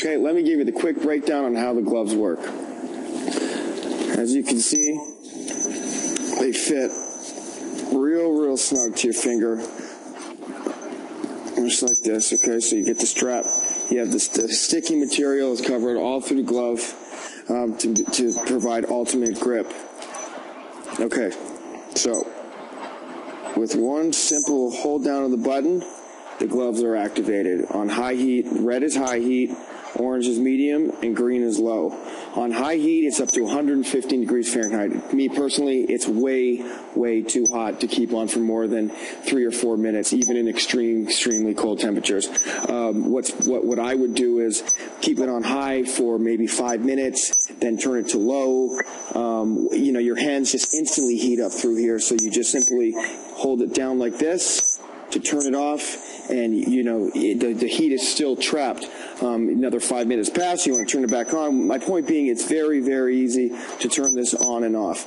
Okay, let me give you the quick breakdown on how the gloves work. As you can see, they fit real snug to your finger, just like this. Okay, so you get the strap. You have the sticky material is covered all through the glove to provide ultimate grip. Okay, so with one simple hold down of the button, the gloves are activated. On high heat, red is high heat, orange is medium, and green is low. On high heat, it's up to 115 degrees Fahrenheit. Me personally, it's way too hot to keep on for more than 3 or 4 minutes, even in extremely cold temperatures. What I would do is keep it on high for maybe 5 minutes, then turn it to low. Your hands just instantly heat up through here, so you just simply hold it down like this to turn it off, and the heat is still trapped. Another 5 minutes pass, you want to turn it back on. My point being, it's very easy to turn this on and off.